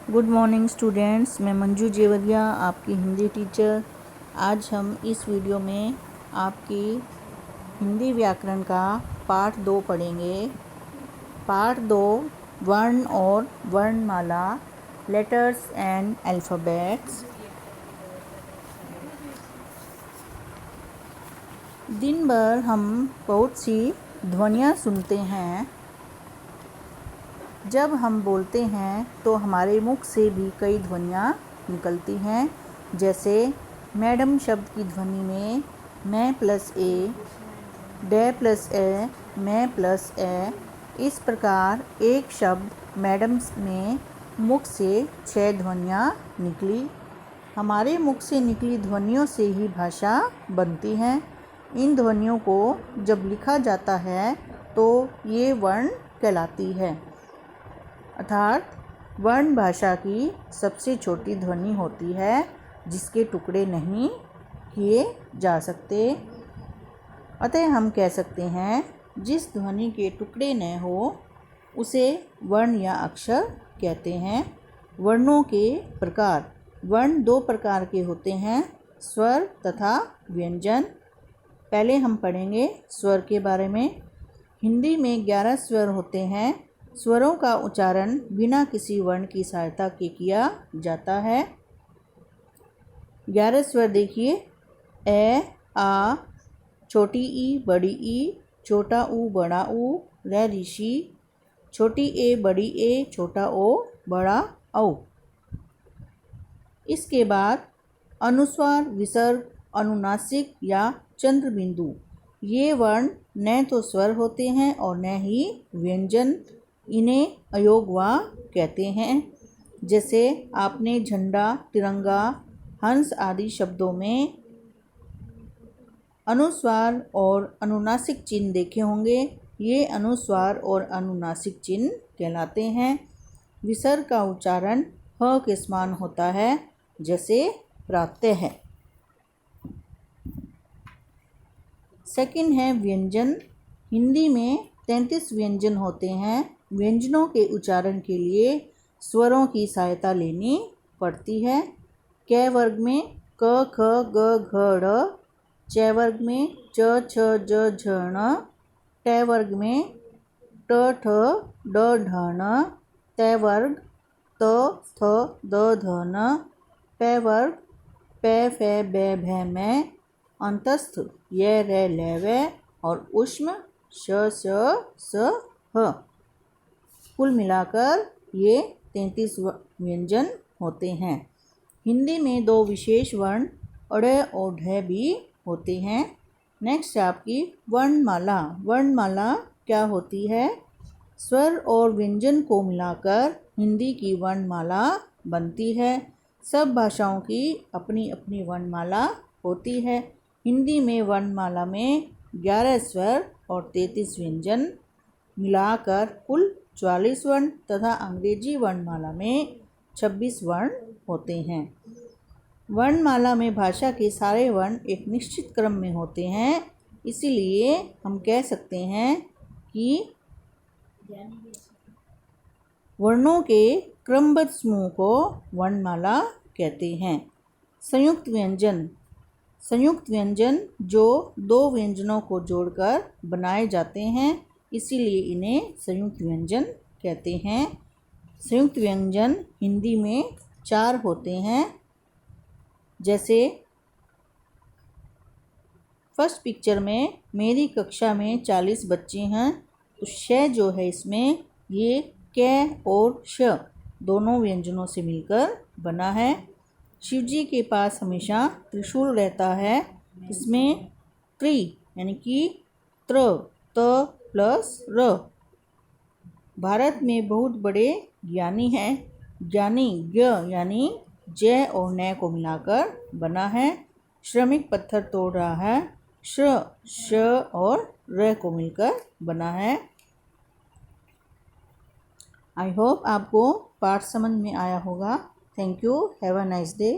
Good morning students, मैं मंजू जेवरिया आपकी Hindi teacher. आज हम इस वीडियो में आपकी हिंदी व्याकरण का पाठ 2 पढ़ेंगे। पाठ 2 वर्ण और वर्णमाला, लेटर्स एंड अल्फ़ाबेट्स। दिन भर हम बहुत सी ध्वनियाँ सुनते हैं। जब हम बोलते हैं तो हमारे मुख से भी कई ध्वनियाँ निकलती हैं, जैसे मैडम शब्द की ध्वनि में मैं प्लस ए, डे प्लस ए, मैं प्लस ए। इस प्रकार एक शब्द मैडम में मुख से 6 ध्वनियाँ निकली। हमारे मुख से निकली ध्वनियों से ही भाषा बनती है। इन ध्वनियों को जब लिखा जाता है तो ये वर्ण कहलाती है। अर्थात वर्ण भाषा की सबसे छोटी ध्वनि होती है जिसके टुकड़े नहीं किए जा सकते। अतः हम कह सकते हैं जिस ध्वनि के टुकड़े न हो उसे वर्ण या अक्षर कहते हैं। वर्णों के प्रकार। वर्ण 2 प्रकार के होते हैं, स्वर तथा व्यंजन। पहले हम पढ़ेंगे स्वर के बारे में। हिंदी में 11 स्वर होते हैं। स्वरों का उच्चारण बिना किसी वर्ण की सहायता के किया जाता है। 11 स्वर देखिए। ए, आ, छोटी ई, बड़ी ई, छोटा ऊ, बड़ा ऊ, रे ऋषि, छोटी ए, बड़ी ए, छोटा ओ, बड़ा औ। इसके बाद अनुस्वार, विसर्ग, अनुनासिक या चंद्र बिंदु। ये वर्ण न तो स्वर होते हैं और न ही व्यंजन। इन्हें अयोगवा कहते हैं। जैसे आपने झंडा, तिरंगा, हंस आदि शब्दों में अनुस्वार और अनुनासिक चिन्ह देखे होंगे। ये अनुस्वार और अनुनासिक चिन्ह कहलाते हैं। विसर्ग का उच्चारण ह के समान होता है, जैसे प्रातः है। सेकंड है व्यंजन। हिंदी में 33 व्यंजन होते हैं। व्यंजनों के उच्चारण के लिए स्वरों की सहायता लेनी पड़ती है। क वर्ग में क, ख, ग, घ, ड़। च वर्ग में च, छ, ज, झ, ण। ट वर्ग में ट, ठ, ड, ढ, ण। त वर्ग त, थ, द, ध, न। प वर्ग प, फ, ब, भ, मै। अंतस्थ य, र, ल, व और ऊष्म श, स, ह। कुल मिलाकर ये 33 व्यंजन होते हैं। हिंदी में 2 विशेष वर्ण अड़ और ढ भी होते हैं। नेक्स्ट है आपकी वर्णमाला। वर्णमाला क्या होती है? स्वर और व्यंजन को मिलाकर हिंदी की वर्णमाला बनती है। सब भाषाओं की अपनी अपनी वर्णमाला होती है। हिंदी में वर्णमाला में 11 स्वर और 33 व्यंजन मिलाकर कुल 44 वर्ण तथा अंग्रेजी वर्णमाला में 26 वर्ण होते हैं। वर्णमाला में भाषा के सारे वर्ण एक निश्चित क्रम में होते हैं, इसीलिए हम कह सकते हैं कि वर्णों के क्रमबद्ध समूह को वर्णमाला कहते हैं। संयुक्त व्यंजन। संयुक्त व्यंजन जो 2 व्यंजनों को जोड़कर बनाए जाते हैं, इसीलिए इन्हें संयुक्त व्यंजन कहते हैं। संयुक्त व्यंजन हिंदी में 4 होते हैं। जैसे फर्स्ट पिक्चर में मेरी कक्षा में 40 बच्चे हैं, तो श जो है इसमें ये क और श दोनों व्यंजनों से मिलकर बना है। शिवजी के पास हमेशा त्रिशूल रहता है, इसमें त्रि यानी कि त्र, त प्लस र। भारत में बहुत बड़े ज्ञानी हैं। ज्ञानी ज्ञ यानी ज और न को मिलाकर बना है। श्रमिक पत्थर तोड़ रहा है, श, श और र को मिलकर बना है। आई होप आपको पाठ समझ में आया होगा। Thank you. Have a nice day.